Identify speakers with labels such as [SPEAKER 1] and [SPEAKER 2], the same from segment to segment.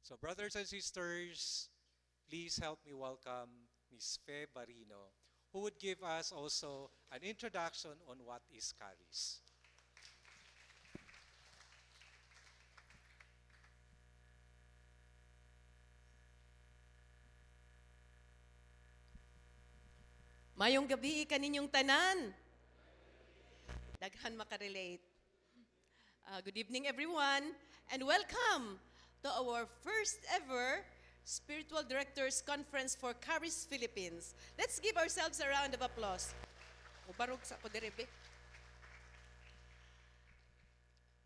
[SPEAKER 1] So brothers and sisters, please help me welcome Ms. Fe Barino, who would give us also an introduction on what is Caris.
[SPEAKER 2] Mayong gabi kaninyong tanan. Daghan makarelate. Good evening everyone and welcome to our first ever Spiritual Directors Conference for Caris Philippines. Let's give ourselves a round of applause. Mubarog sa ko direbe.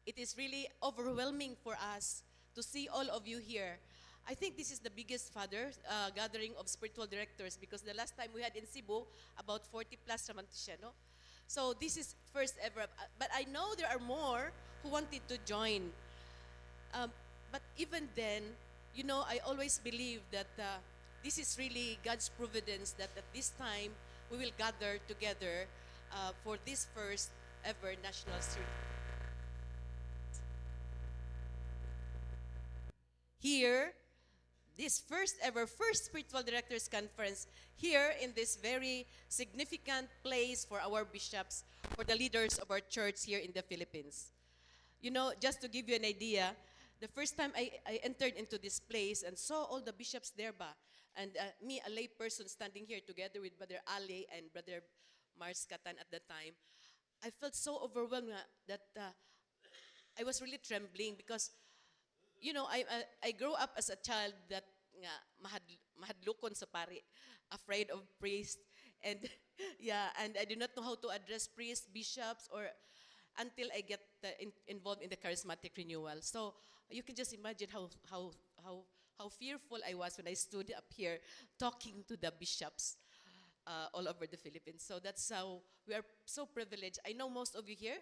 [SPEAKER 2] It is really overwhelming for us to see all of you here. I think this is the biggest, Father, gathering of spiritual directors because the last time we had in Cebu, about 40 plus naman siya, no? So this is first ever. But I know there are more who wanted to join. But even then, you know, I always believe that this is really God's providence that at this time we will gather together for this first ever national here, this first ever first spiritual directors conference here in this very significant place for our bishops, for the leaders of our church here in the Philippines. You know, just to give you an idea, the first time I entered into this place and saw all the bishops there ba, and me, a lay person standing here together with Brother Ali and Brother Mars Katan at the time, I felt so overwhelmed that I was really trembling because you know, I grew up as a child that nga mahadlokon sa pari, afraid of priest, and yeah, and I do not know how to address priests, bishops, or until I get involved in the charismatic renewal. So you can just imagine how fearful I was when I stood up here talking to the bishops all over the Philippines. So that's how we are so privileged. I know most of you here.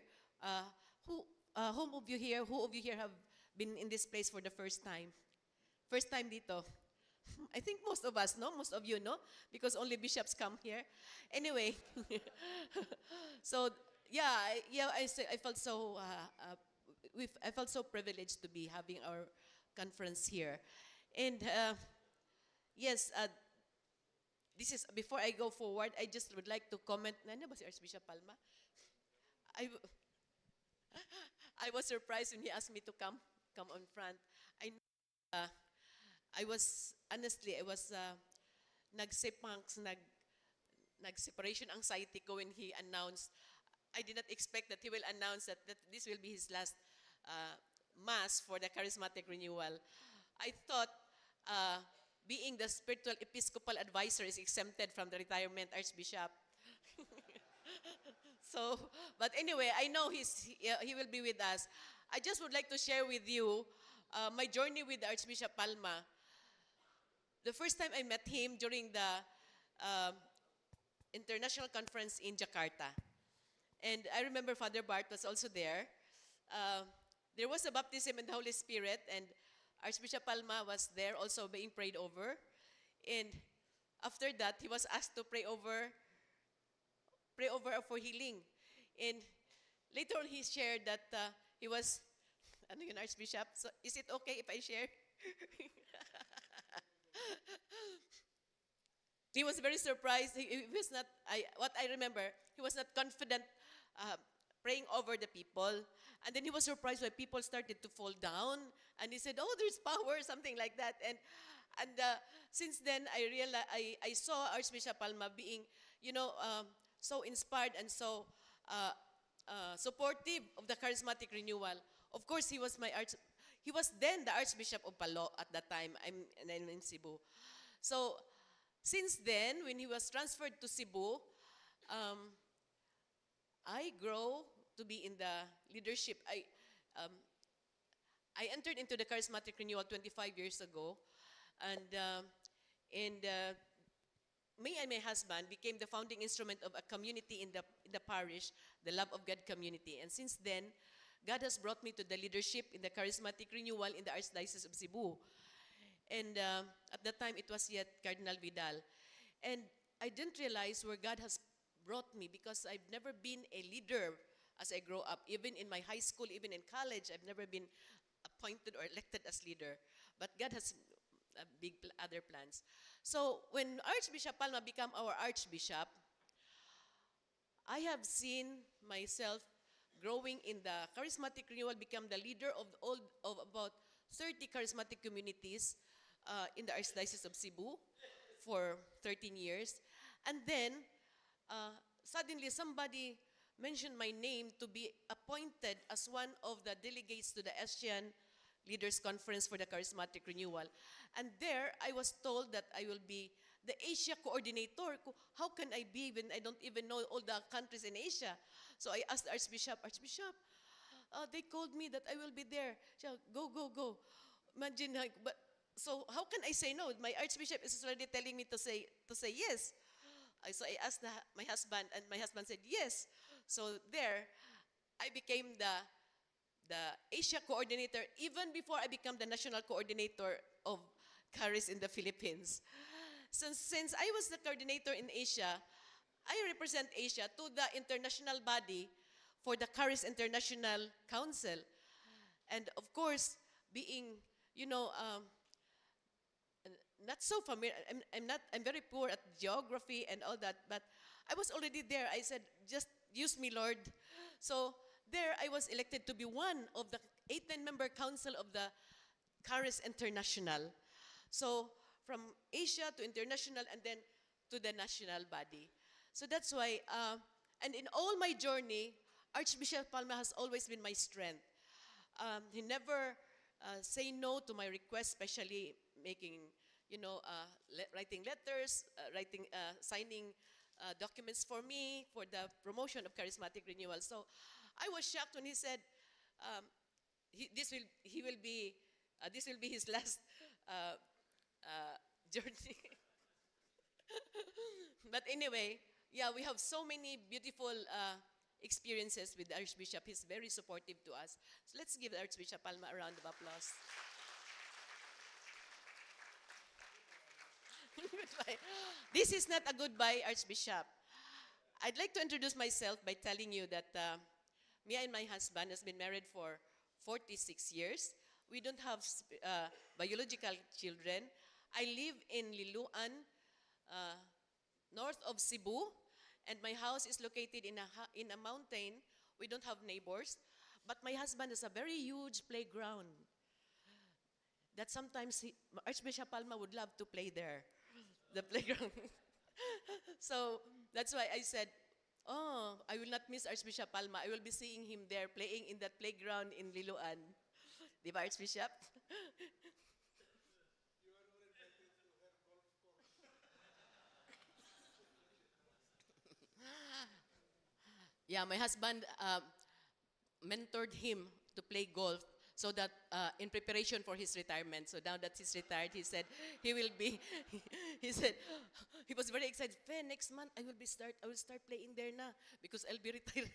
[SPEAKER 2] Who who of you here have been in this place for the first time? First time dito. I think most of us, no? Most of you, no? Because only bishops come here. Anyway, so yeah, I felt so I felt so privileged to be having our conference here, and yes, this is before I go forward. I just would like to comment. Nana ba si Archbishop Palma? I I was surprised when he asked me to come on front. I I was honestly I was nag separation anxiety ko when he announced. I did not expect that he will announce that this will be his last mass for the charismatic renewal. I thought being the spiritual episcopal advisor is exempted from the retirement archbishop. So, but anyway, I know he will be with us. I just would like to share with you my journey with Archbishop Palma. The first time I met him during the international conference in Jakarta. And I remember Father Bart was also there. There was a baptism in the Holy Spirit, and Archbishop Palma was there also being prayed over. And after that, he was asked to pray over for healing. And later on, he shared that he was, ano yun, Archbishop? So, is it okay if I share? He was very surprised. He was not, what I remember, he was not confident praying over the people. And then he was surprised when people started to fall down. And he said, oh, there's power, something like that. And since then, I realized, I saw Archbishop Palma being, you know, so inspired and so supportive of the charismatic renewal. Of course, he was then the Archbishop of Palo at that time. I'm in Cebu. So since then, when he was transferred to Cebu, I grow to be in the leadership. I entered into the charismatic renewal 25 years ago, and me and my husband became the founding instrument of a community in the parish, the Love of God community. And since then, God has brought me to the leadership in the charismatic renewal in the Archdiocese of Cebu. And at that time, it was yet Cardinal Vidal. And I didn't realize where God has brought me because I've never been a leader as I grow up. Even in my high school, even in college, I've never been appointed or elected as leader. but God has other plans. So when Archbishop Palma became our Archbishop, I have seen myself growing in the charismatic renewal, become the leader of about 30 charismatic communities in the Archdiocese of Cebu for 13 years. And then suddenly somebody mentioned my name to be appointed as one of the delegates to the ASEAN Leaders Conference for the Charismatic Renewal. And there, I was told that I will be the Asia coordinator. How can I be when I don't even know all the countries in Asia? So I asked the Archbishop, they called me that I will be there. Siya, go, go, go. Imagine, but so how can I say no? My Archbishop is already telling me to say yes. So I asked my husband, and my husband said yes. So there, I became the Asia coordinator even before I became the national coordinator of Charis in the Philippines. Since I was the coordinator in Asia, I represent Asia to the international body for the Charis International Council. And of course, being, not so familiar, I'm very poor at geography and all that, but I was already there. I said, just use me, Lord. So there I was elected to be one of the 18-member council of the Charis International. So from Asia to international and then to the national body. So that's why, and in all my journey, Archbishop Palma has always been my strength. He never say no to my requests, especially making, writing letters, signing documents for me for the promotion of charismatic renewal. So I was shocked when he said, this will be his last journey. But anyway, yeah, we have so many beautiful experiences with the Archbishop. He's very supportive to us. So let's give Archbishop Palma a round of applause. Goodbye. This is not a goodbye, Archbishop. I'd like to introduce myself by telling you that me and my husband has been married for 46 years. We don't have biological children. I live in Liloan, north of Cebu, and my house is located in a mountain. We don't have neighbors, but my husband has a very huge playground that sometimes Archbishop Palma would love to play there, the playground. So that's why I said, oh, I will not miss Archbishop Palma. I will be seeing him there playing in that playground in Liloan. Di ba, Archbishop? Yeah, my husband mentored him to play golf so that in preparation for his retirement. So now that he's retired, he said he will be, he said, he was very excited. Next month I will start playing there na because I'll be retiring.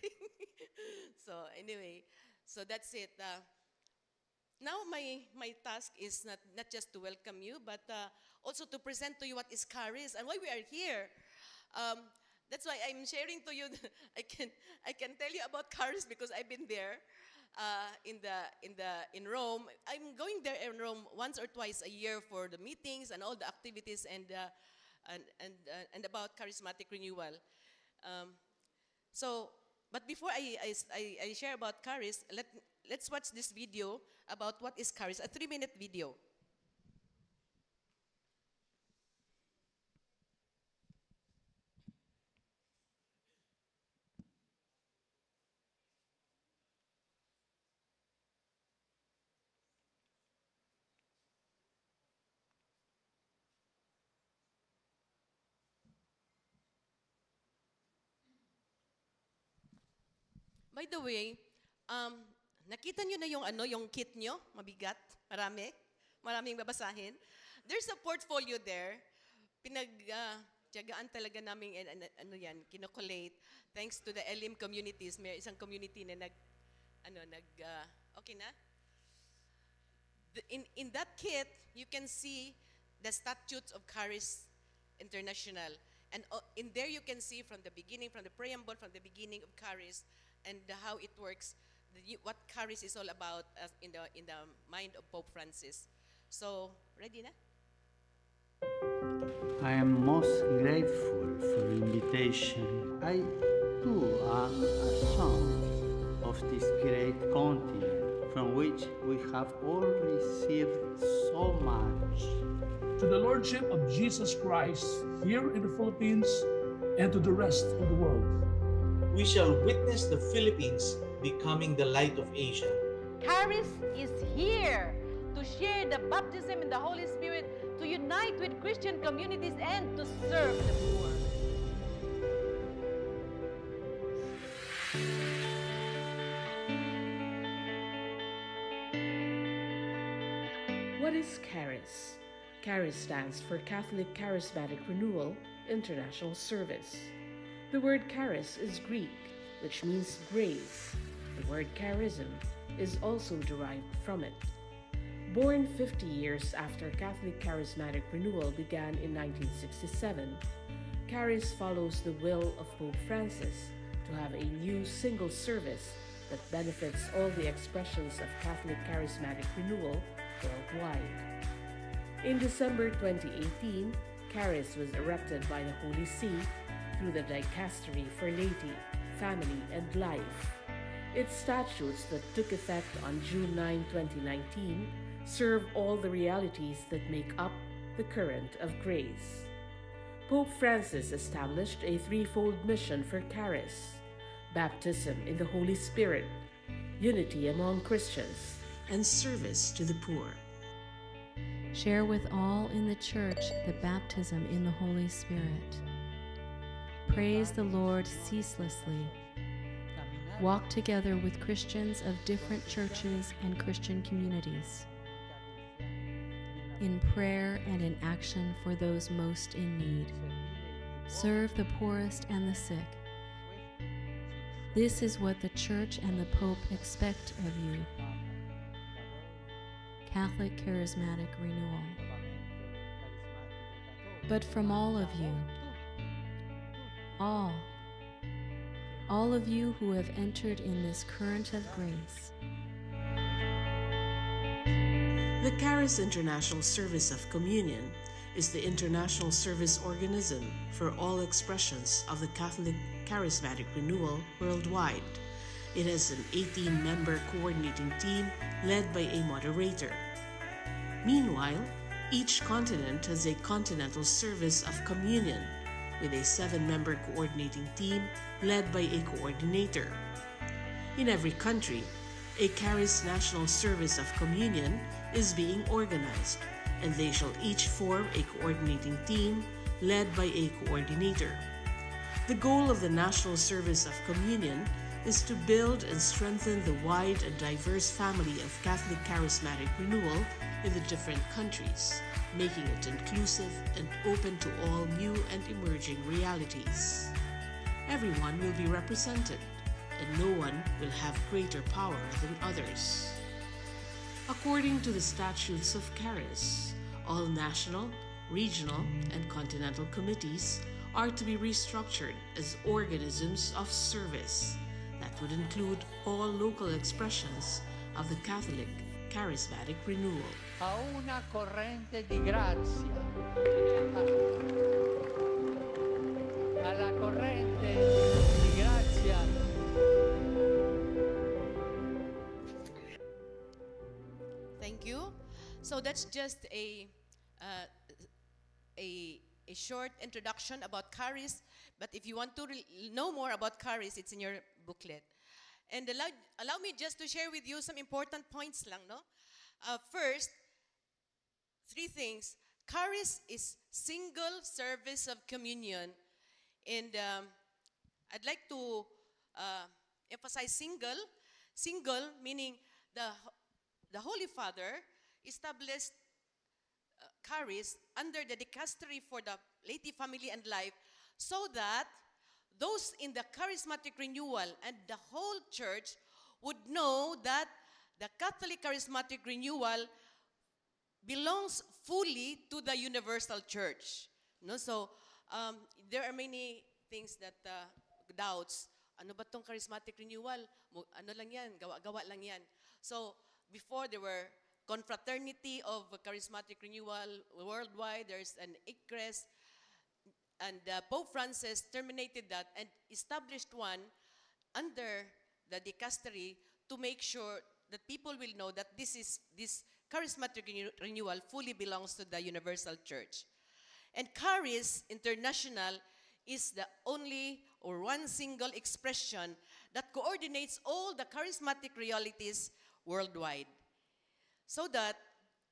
[SPEAKER 2] So anyway, so that's it. Now my task is not just to welcome you, but also to present to you what is Charis and why we are here. That's why I'm sharing to you. I can tell you about Charis because I've been there in Rome. I'm going there in Rome once or twice a year for the meetings and all the activities and about charismatic renewal. But before I share about Charis, let's watch this video about what is Charis, a 3-minute video. By the way, nakita nyo na yung kit nyo? Mabigat? Maraming babasahin. There's a portfolio there. Tiyagaan talaga namin, kinokolate. Thanks to the Elim communities. May isang community na okay na? In that kit, you can see the statutes of Charis International. And in there you can see from the beginning, from the preamble, from the beginning of Charis, and how it works, what Charis is all about in the mind of Pope Francis. So, ready na?
[SPEAKER 3] I am most grateful for the invitation. I too am a son of this great continent from which we have all received so much.
[SPEAKER 4] To the Lordship of Jesus Christ here in the Philippines and to the rest of the world.
[SPEAKER 5] We shall witness the Philippines becoming the light of Asia.
[SPEAKER 6] Charis is here to share the baptism in the Holy Spirit, to unite with Christian communities, and to serve the poor.
[SPEAKER 7] What is Charis? Charis stands for Catholic Charismatic Renewal International Service. The word charis is Greek, which means grace. The word charism is also derived from it. Born 50 years after Catholic Charismatic Renewal began in 1967, Charis follows the will of Pope Francis to have a new single service that benefits all the expressions of Catholic Charismatic Renewal worldwide. In December 2018, Charis was erected by the Holy See through the Dicastery for Laity, Family, and Life. Its statutes that took effect on June 9, 2019, serve all the realities that make up the current of grace. Pope Francis established a threefold mission for Charis: baptism in the Holy Spirit, unity among Christians, and service to the poor.
[SPEAKER 8] Share with all in the Church the baptism in the Holy Spirit. Praise the Lord ceaselessly. Walk together with Christians of different churches and Christian communities. In prayer and in action for those most in need. Serve the poorest and the sick. This is what the Church and the Pope expect of you. Catholic Charismatic Renewal. But from all of you, all of you who have entered in this current of grace.
[SPEAKER 7] The Charis International Service of Communion is the international service organism for all expressions of the Catholic Charismatic Renewal worldwide. It has an 18-member coordinating team led by a moderator. Meanwhile, each continent has a continental service of communion with a 7-member coordinating team led by a coordinator. In every country, a Charis National Service of Communion is being organized, and they shall each form a coordinating team led by a coordinator. The goal of the National Service of Communion is to build and strengthen the wide and diverse family of Catholic Charismatic Renewal in the different countries, making it inclusive and open to all new and emerging realities. Everyone will be represented, and no one will have greater power than others. According to the statutes of Charis, all national, regional, and continental committees are to be restructured as organisms of service that would include all local expressions of the Catholic Charismatic Renewal.
[SPEAKER 9] A una corrente di grazia, alla corrente di grazia.
[SPEAKER 2] Thank you. So that's just a short introduction about Charis. But if you want to know more about Charis, it's in your booklet. And allow me just to share with you some important points lang, no? First, 3 things. Charis is single service of communion. And I'd like to emphasize single. Single meaning the Holy Father established Charis under the Dicastery for the Laity, Family, and Life so that those in the charismatic renewal and the whole church would know that the Catholic charismatic renewal belongs fully to the universal church. No? So there are many things that doubts. Ano ba tong charismatic renewal? Ano lang yan? Gawa-gawa lang yan. So before there were Confraternity of Charismatic Renewal Worldwide. There's an ICRES. And Pope Francis terminated that and established one under the dicastery to make sure that people will know that this charismatic renewal fully belongs to the Universal Church. And Charis International is the only or one single expression that coordinates all the charismatic realities worldwide. So that,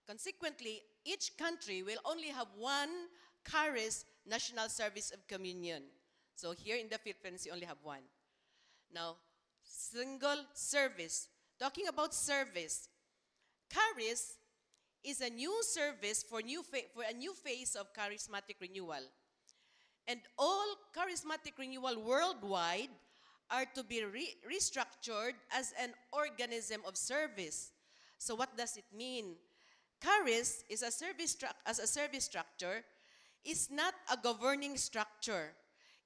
[SPEAKER 2] consequently, each country will only have one Charis National Service of Communion. So here in the Philippines, you only have one. Now, single service. Talking about service, Charis is a new service for a new phase of charismatic renewal. And all charismatic renewal worldwide are to be restructured as an organism of service. So what does it mean? Charis is a service structure is not a governing structure.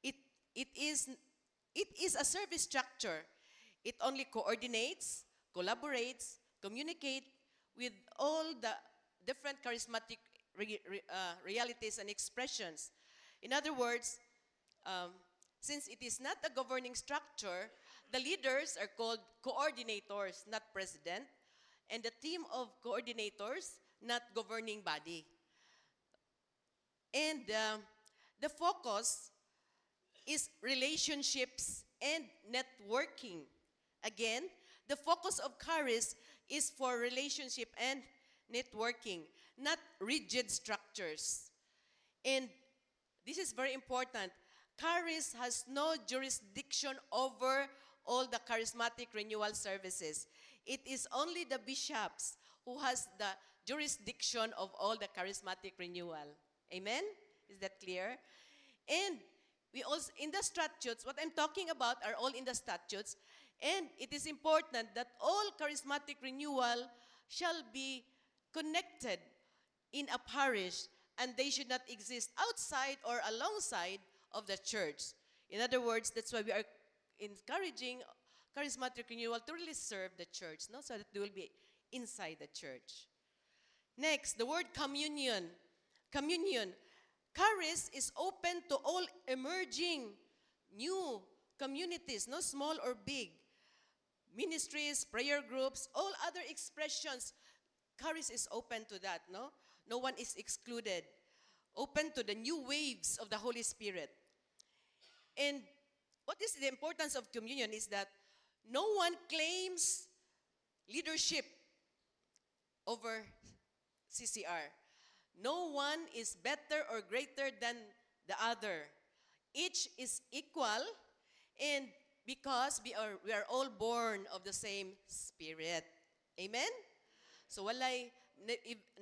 [SPEAKER 2] It is a service structure. It only coordinates, collaborates, communicates with all the different charismatic realities and expressions. In other words, since it is not a governing structure, the leaders are called coordinators, not president, and the team of coordinators, not governing body. And the focus is relationships and networking. Again, the focus of Charis is for relationship and networking, not rigid structures. And this is very important. Charis has no jurisdiction over all the charismatic renewal services. It is only the bishops who has the jurisdiction of all the charismatic renewal. Amen? Is that clear? And we also, in the statutes, what I'm talking about are all in the statutes. And it is important that all charismatic renewal shall be connected in a parish, and they should not exist outside or alongside of the church. In other words, that's why we are encouraging charismatic renewal to really serve the church, no? So that they will be inside the church. Next, the word communion. Communion. Charis is open to all emerging new communities, no small or big. Ministries, prayer groups, all other expressions. Charis is open to that, no? No one is excluded. Open to the new waves of the Holy Spirit. And what is the importance of communion is that no one claims leadership over CCR. No one is better or greater than the other. Each is equal, and because we are all born of the same Spirit. Amen? So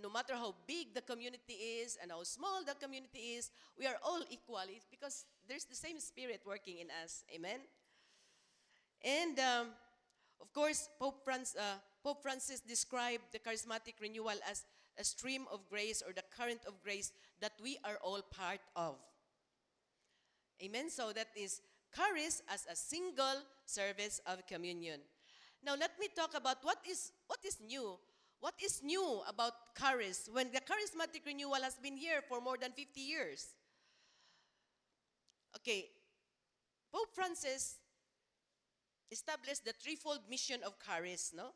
[SPEAKER 2] no matter how big the community is and how small the community is, we are all equal. It's because there's the same Spirit working in us. Amen? And of course, Pope Francis described the charismatic renewal as a stream of grace or the current of grace that we are all part of. Amen? So that is Charis as a single service of communion. Now let me talk about what is new. What is new about Charis when the charismatic renewal has been here for more than 50 years? Okay, Pope Francis established the threefold mission of Charis, no?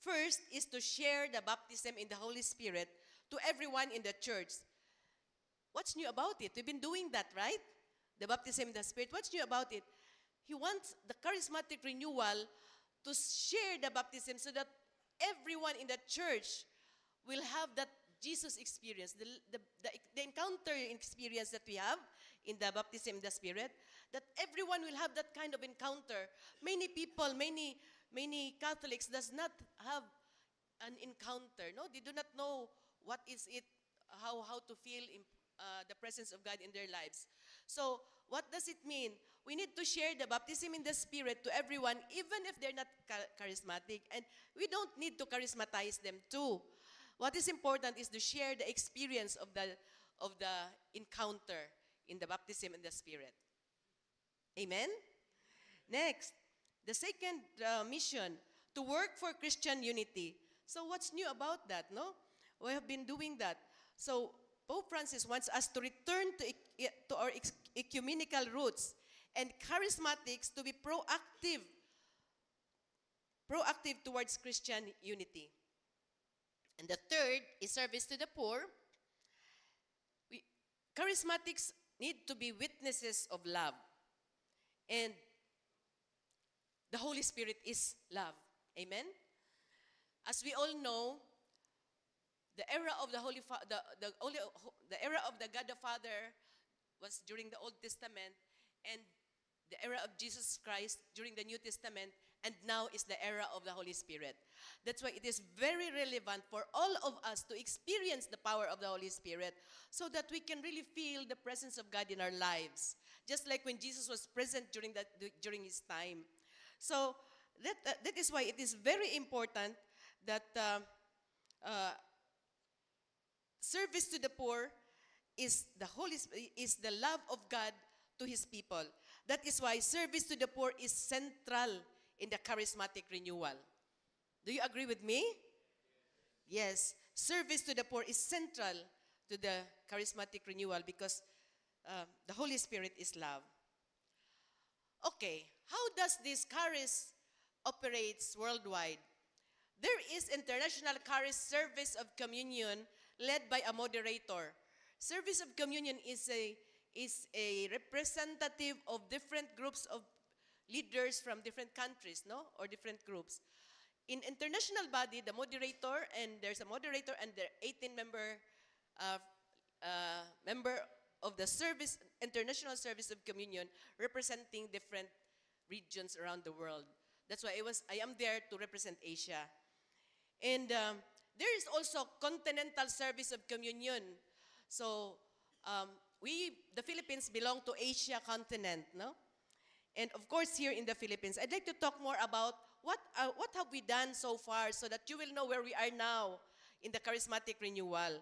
[SPEAKER 2] First is to share the baptism in the Holy Spirit to everyone in the church. What's new about it? We've been doing that, right? The baptism in the Spirit. What's new about it? He wants the charismatic renewal to share the baptism so that everyone in the church will have that Jesus experience, the encounter experience that we have in the baptism in the Spirit, that everyone will have that kind of encounter. Many people, many Catholics does not have an encounter. No, they do not know what is it, how to feel in, the presence of God in their lives. So what does it mean? We need to share the baptism in the Spirit to everyone, even if they're not charismatic. And we don't need to charismatize them too. What is important is to share the experience of the encounter in the baptism in the Spirit. Amen? Next, the second mission, to work for Christian unity. So what's new about that, no? We have been doing that. So Pope Francis wants us to return to our ecumenical roots and charismatics to be proactive towards Christian unity. And the third is service to the poor. Charismatics need to be witnesses of love. And the Holy Spirit is love. Amen? As we all know, the era of the era of the God the Father was during the Old Testament, and the era of Jesus Christ during the New Testament, and now is the era of the Holy Spirit. That's why it is very relevant for all of us to experience the power of the Holy Spirit so that we can really feel the presence of God in our lives, just like when Jesus was present during his time. So that is why it is very important that service to the poor is the love of God to his people. That is why service to the poor is central in the charismatic renewal. Do you agree with me? Yes. Service to the poor is central to the charismatic renewal because the Holy Spirit is love. Okay, how does this charis operates worldwide? There is International Charis Service of Communion led by a moderator. Service of Communion is a representative of different groups of leaders from different countries, no? Or different groups. In international body, the moderator, and there's a moderator and there are 18 member of the service, International Service of Communion, representing different regions around the world. That's why I am there to represent Asia. And there is also Continental Service of Communion. So the Philippines belong to Asia continent, no? And of course, here in the Philippines, I'd like to talk more about what have we done so far so that you will know where we are now in the charismatic renewal.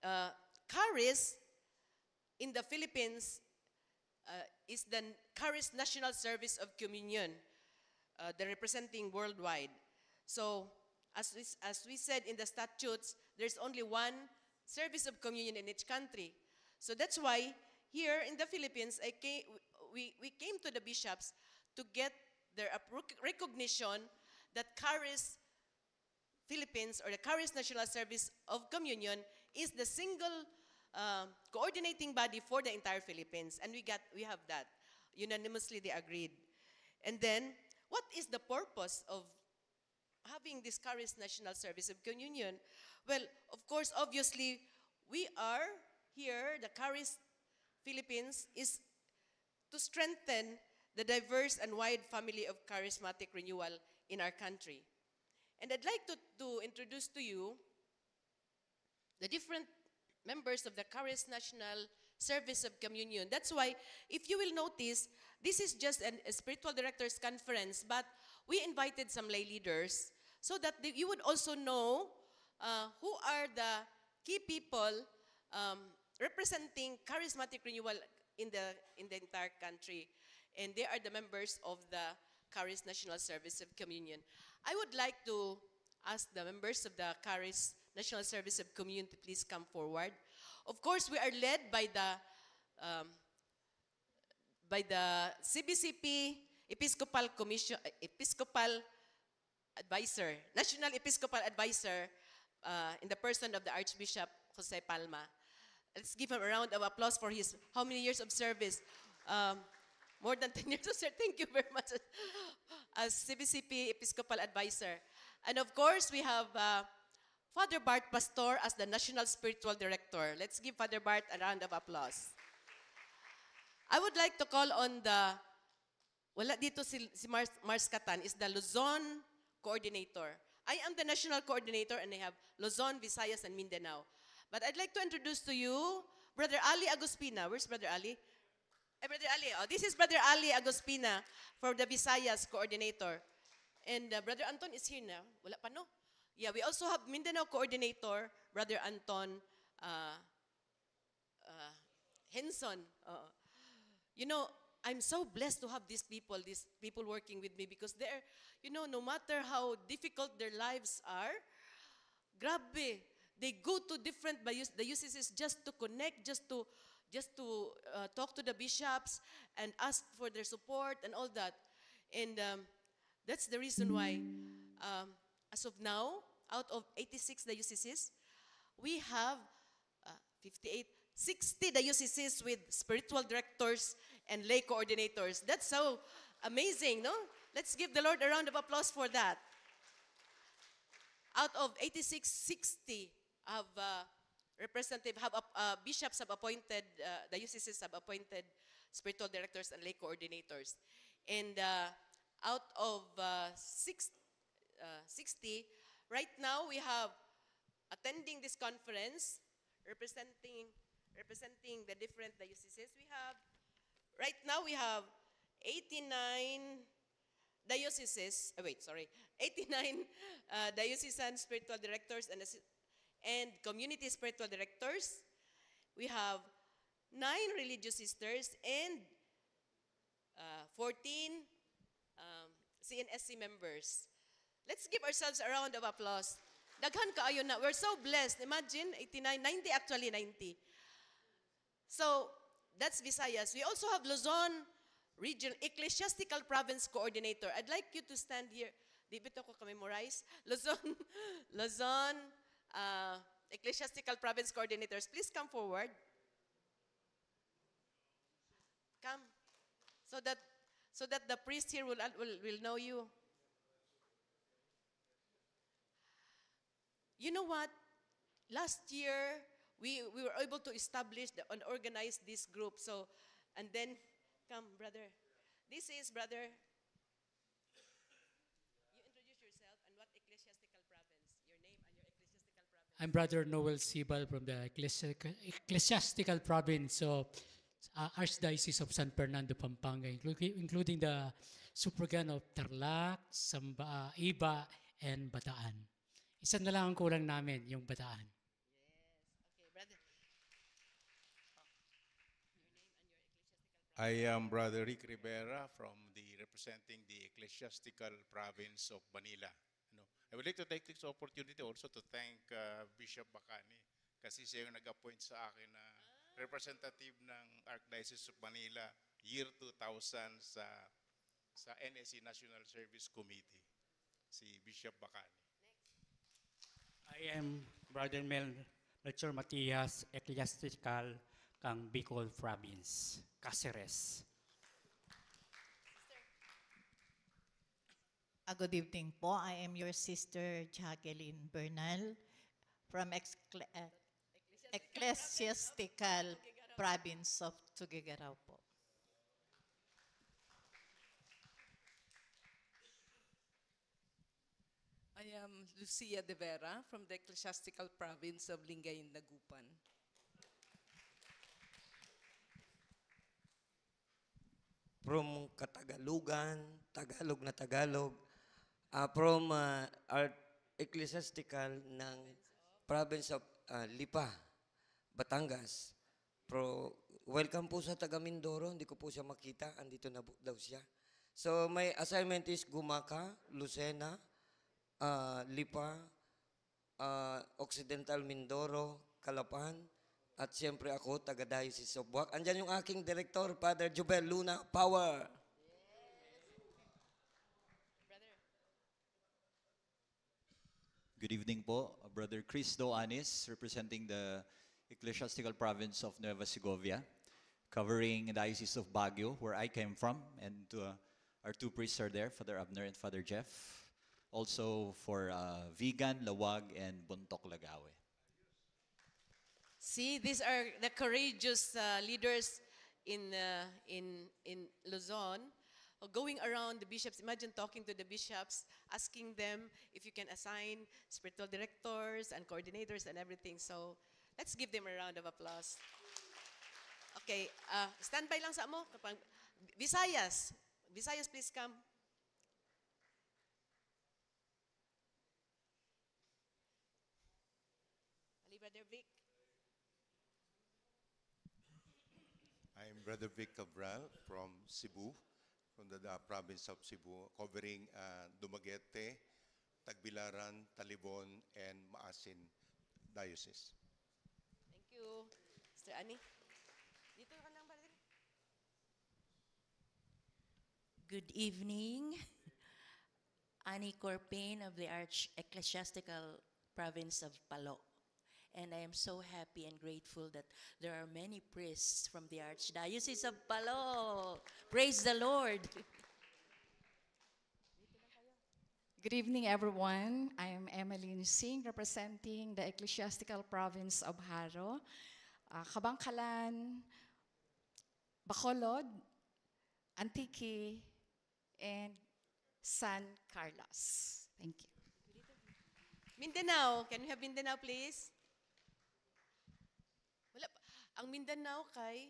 [SPEAKER 2] Charis in the Philippines is the Charis National Service of Communion, the representing worldwide. So as we said in the statutes, there's only one service of communion in each country. So that's why here in the Philippines, we came to the bishops to get their recognition that Charis Philippines, or the Charis National Service of Communion, is the single coordinating body for the entire Philippines. And we have that. Unanimously, they agreed. And then, what is the purpose of having this Charis National Service of Communion? Well, of course, obviously, we are here, the Charis Philippines, is to strengthen the diverse and wide family of charismatic renewal in our country. And I'd like to introduce to you the different members of the Charis National Service of Communion. That's why, if you will notice, this is just a spiritual directors conference, but we invited some lay leaders so that you would also know who are the key people representing charismatic renewal in the entire country. And they are the members of the Charis National Service of Communion. I would like to ask the members of the Charis National Service of Communion to please come forward. Of course, we are led by the CBCP Episcopal Commission, Episcopal Advisor, National Episcopal Advisor, in the person of the Archbishop Jose Palma. Let's give him a round of applause for his how many years of service? More than 10 years of service. Thank you very much as CBCP Episcopal Advisor. And of course, we have Father Bart Pastor as the National Spiritual Director. Let's give Father Bart a round of applause. I would like to call on wala dito si Mars Catan, is the Luzon Coordinator. I am the National Coordinator and I have Luzon, Visayas, and Mindanao. But I'd like to introduce to you Brother Ali Agospina. Where's Brother Ali? Brother Ali. Oh, this is Brother Ali Agospina for the Visayas Coordinator. And Brother Anton is here now. Wala pa, no? Yeah, we also have Mindanao Coordinator, Brother Anton Henson. You know, I'm so blessed to have these people working with me because they're, no matter how difficult their lives are, grabe, they go to different dioceses just to connect, just to talk to the bishops and ask for their support and all that. And that's the reason why, as of now, out of 86 dioceses, we have 60 dioceses with spiritual directors and lay coordinators. That's so amazing, no? Let's give the Lord a round of applause for that. Out of 86, 60 have bishops have appointed, dioceses have appointed spiritual directors and lay coordinators. And out of 60, right now we have attending this conference, representing the different dioceses. Right now we have 89 dioceses, 89 diocesan spiritual directors and community spiritual directors. We have 9 religious sisters and 14 CNSC members. Let's give ourselves a round of applause. Daghan kaayo na. We're so blessed. Imagine, 89, 90 actually, 90. So, that's Visayas. We also have Luzon Region Ecclesiastical Province Coordinator. I'd like you to stand here. Di ba ito ko ka-memorize? Luzon Ecclesiastical Province Coordinators. Please come forward. Come. So that the priest here will know you. You know what? Last year, we were able to establish and organize this group. So, and then, come, brother. This is brother. You introduce yourself and what ecclesiastical province, your name and your ecclesiastical province.
[SPEAKER 10] I'm Brother Noel Sibal from the ecclesiastical province of Archdiocese of San Fernando, Pampanga, including the suffragan of Tarlac, Samba, Iba, and Bataan. Isa na lang ang kulang namin, yung Bataan.
[SPEAKER 2] Yes. Okay, brother.
[SPEAKER 11] I am Brother Rick Rivera representing the Ecclesiastical Province of Manila. I would like to take this opportunity also to thank Bishop Bacani kasi siya yung nag-appoint sa akin na representative ng Archdiocese of Manila year 2000 sa NSC National Service Committee, si Bishop Bacani.
[SPEAKER 12] I am Brother Melchor Matias, Ecclesiastical kang Bicol Province, Caceres.
[SPEAKER 13] Good evening po. I am your sister Jacqueline Bernal from Ecclesiastical Province of Tuguegarao po.
[SPEAKER 14] I am Lucia De Vera from the Ecclesiastical Province of Lingayen, Dagupan.
[SPEAKER 15] From Katagalugan, Tagalog na Tagalog, from our ecclesiastical ng province of Lipa, Batangas. Welcome po sa taga Mindoro, hindi ko po siya makita, andito na daw siya. So my assignment is Gumaca, Lucena, Lipa, Occidental Mindoro, Calapan, at siyempre ako, taga-Diocese of Buac. Andyan yung aking director, Father Jubel Luna Power.
[SPEAKER 16] Good evening po. Brother Cristo Anis, representing the Ecclesiastical Province of Nueva Segovia, covering the Diocese of Baguio, where I came from, and our 2 priests are there, Father Abner and Father Jeff. Also for Vigan, Lawag, and Buntok, Lagawe.
[SPEAKER 2] See, these are the courageous leaders in Luzon, going around the bishops. Imagine talking to the bishops, asking them if you can assign spiritual directors and coordinators and everything. So let's give them a round of applause. Okay, standby lang sa mo. Visayas. Visayas, please come. Ali, Brother Vic.
[SPEAKER 11] I am
[SPEAKER 17] Brother Vic Cabral from Cebu, from the province of Cebu, covering Dumaguete, Tagbilaran, Talibon, and Maasin Diocese.
[SPEAKER 2] Thank you. Sister Annie. Dito ka lang, brother.
[SPEAKER 18] Good evening. Annie Corpin of the Arch-Ecclesiastical Province of Palo. And I am so happy and grateful that there are many priests from the Archdiocese of Palo. Praise the Lord.
[SPEAKER 19] Good evening, everyone. I am Emmeline Singh, representing the Ecclesiastical Province of Haro, Kabangkalan, Bacolod, Antique, and San Carlos. Thank you.
[SPEAKER 2] Mindanao. Can we have Mindanao, please? Wala pa. Ang Mindanao kay,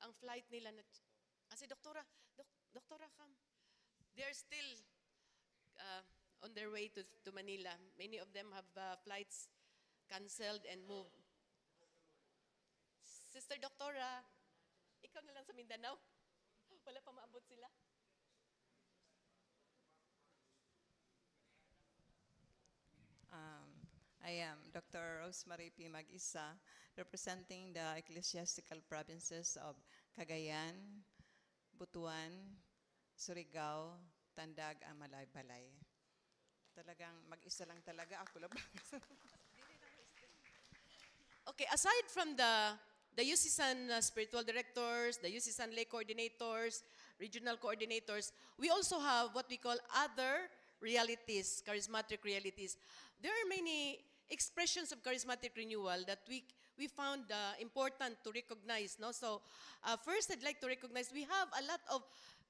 [SPEAKER 2] ang flight nila, kasi Doktora, come. They're still on their way to Manila. Many of them have flights canceled and moved. Sister Doktora, ikaw na lang sa Mindanao. Wala pa maabot sila.
[SPEAKER 20] I am Dr. Rosemary P. Mag-isa, representing the ecclesiastical provinces of Cagayan, Butuan, Surigao, Tandag, Amalay, Balay. Talagang mag-isa lang talaga ako lang.
[SPEAKER 2] Okay, aside from the diocesan spiritual directors, the diocesan lay coordinators, regional coordinators, we also have what we call other realities, charismatic realities. There are many expressions of charismatic renewal that we found important to recognize. No? So first, I'd like to recognize we have a lot of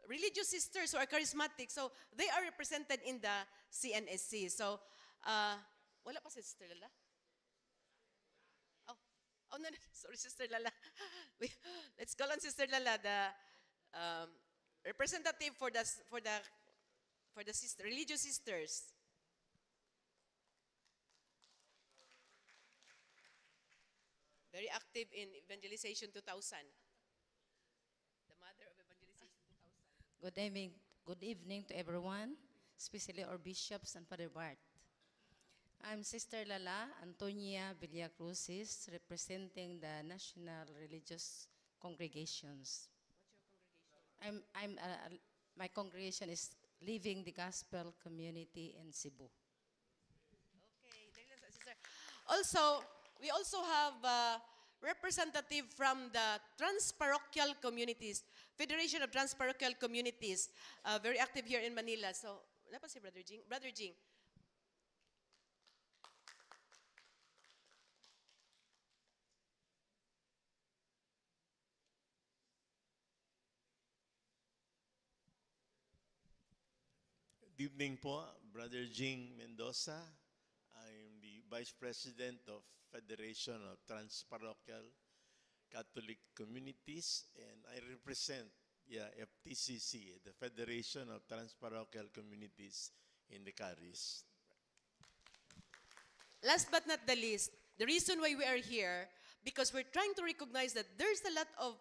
[SPEAKER 2] religious sisters who are charismatic. So they are represented in the CNSC. So wala pa si Sister Lala? Oh no, sorry, Sister Lala. Let's call on Sister Lala, the representative for the religious sisters. Very active in Evangelization 2000. The mother of Evangelization 2000.
[SPEAKER 21] Good evening to everyone, especially our bishops and Father Bart. I'm Sister Lala Antonia Villacruzes, representing the National Religious Congregations. What's your congregation? My congregation is Living the Gospel Community in Cebu.
[SPEAKER 2] Okay, sister. Also, we also have a representative from the Transparochial Communities, Federation of Transparochial Communities, very active here in Manila. So, wala pa si Brother Jing? Brother Jing.
[SPEAKER 22] Good evening po, Brother Jing Mendoza. I'm the Vice President of Federation of Transparochial Catholic Communities, and I represent FTCC, the Federation of Transparochial Communities in the Caris.
[SPEAKER 2] Last but not the least, the reason why we are here, because we're trying to recognize that there's a lot of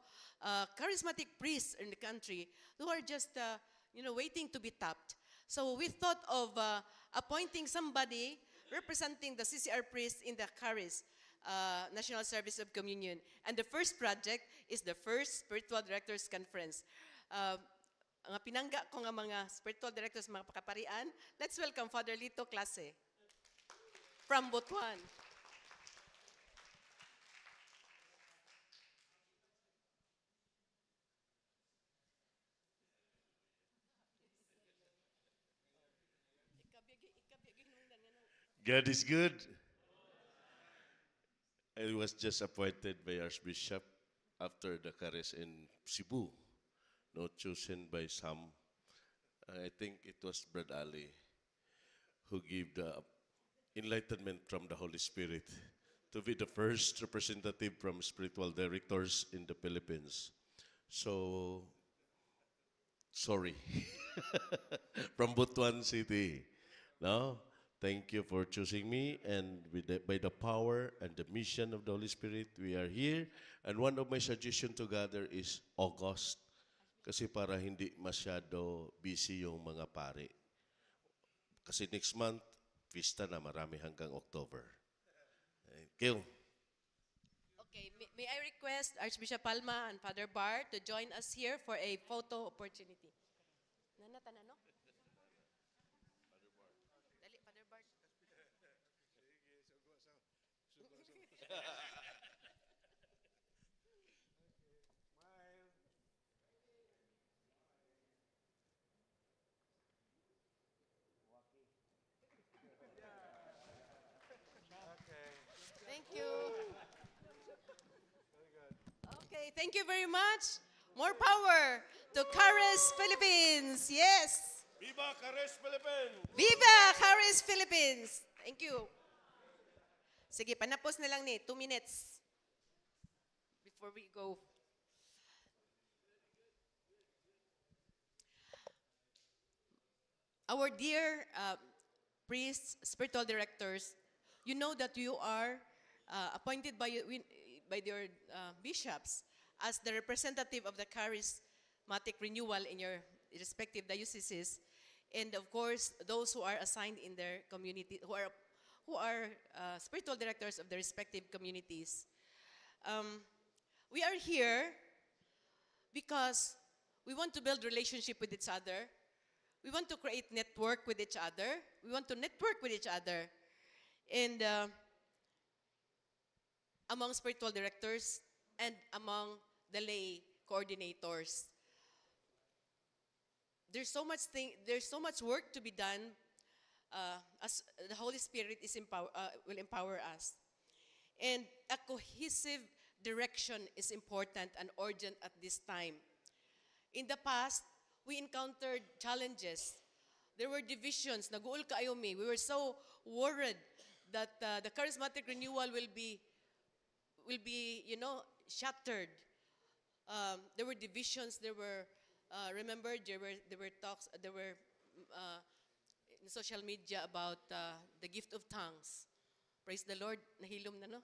[SPEAKER 2] charismatic priests in the country who are just waiting to be tapped. So we thought of appointing somebody representing the CCR priests in the Caris, National Service of Communion. And the first project is the first Spiritual Directors Conference. Ang pinangga ko nga mga spiritual directors, mga pakaparian, let's welcome Father Lito Clase from Butuan.
[SPEAKER 23] God is good. I was just appointed by Archbishop after the Caris in Cebu, not chosen by some. I think it was Brad Ali who gave the enlightenment from the Holy Spirit to be the first representative from spiritual directors in the Philippines. So, sorry. From Butuan City. No? Thank you for choosing me, and by the power and the mission of the Holy Spirit, we are here. And one of my suggestions to gather is August, kasi para hindi masyado busy yung mga pari. Kasi next month, pista na, marami hanggang October. Thank you.
[SPEAKER 2] Okay, may I request Archbishop Palma and Father Bart to join us here for a photo opportunity. Nanatan, ano? Dali, Father Bart. Thank you. Okay, thank you very much. More power to Charis Philippines. Yes.
[SPEAKER 23] Viva Charis Philippines!
[SPEAKER 2] Viva Charis Philippines! Thank you. Sige, panapos na lang ni. 2 minutes before we go. Our dear priests, spiritual directors, you know that you are appointed by your bishops as the representative of the charismatic renewal in your respective dioceses, and of course those who are assigned in their community, who are spiritual directors of the respective communities. We are here because we want to build relationship with each other. We want to create network with each other. We want to network with each other. And among spiritual directors and among the lay coordinators. There's so much work to be done as the Holy Spirit will empower us. And a cohesive direction is important and urgent at this time. In the past, we encountered challenges. There were divisions. Naguul kaayo mi. We were so worried that the charismatic renewal will be, shattered. There were divisions. There were, remember, there were talks. There were in social media about the gift of tongues. Praise the Lord. Nahilom na, no?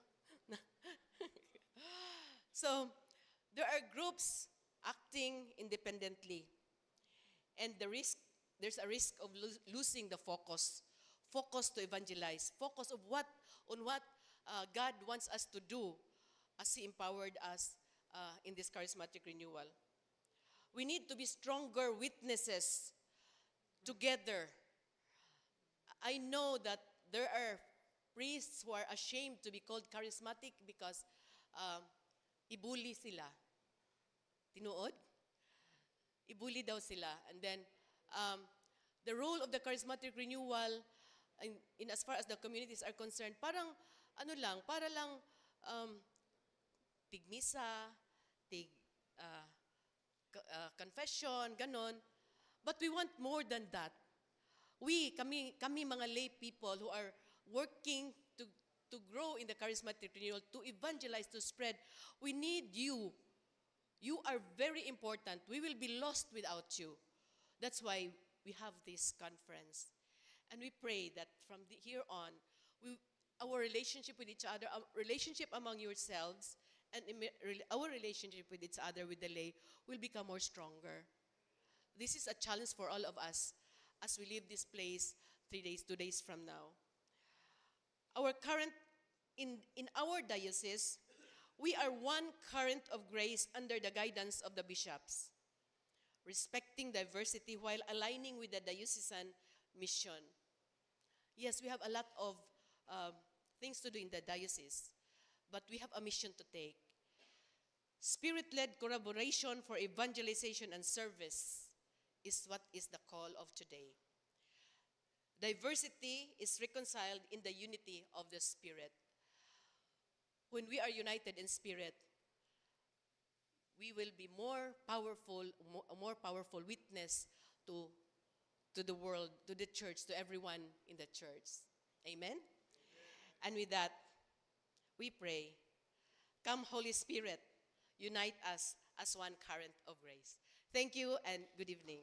[SPEAKER 2] So, there are groups acting independently. And there's a risk of losing the focus to evangelize, focus on what God wants us to do as He empowered us in this charismatic renewal. We need to be stronger witnesses together. I know that there are priests who are ashamed to be called charismatic because ibuli sila. Tinuod? Ibuli daw sila. And then, the role of the charismatic renewal in as far as the communities are concerned, parang, para lang tigmisa, confession, ganon. But we want more than that. Kami mga lay people who are working to grow in the charismatic renewal, to evangelize, to spread, we need you. You are very important. We will be lost without you. That's why we have this conference. And we pray that from here on, our relationship with each other, our relationship among yourselves, and our relationship with each other, with the lay, will become more stronger. This is a challenge for all of us as we leave this place 2 days from now. In our diocese, we are one current of grace under the guidance of the bishops, respecting diversity while aligning with the diocesan mission. Yes, we have a lot of things to do in the diocese, but we have a mission to take. Spirit-led collaboration for evangelization and service is what is the call of today. Diversity is reconciled in the unity of the Spirit. When we are united in spirit, we will be a more powerful witness to the world, to the church, to everyone in the church. Amen? And with that, we pray, come Holy Spirit, unite us as one current of grace. Thank you and good evening.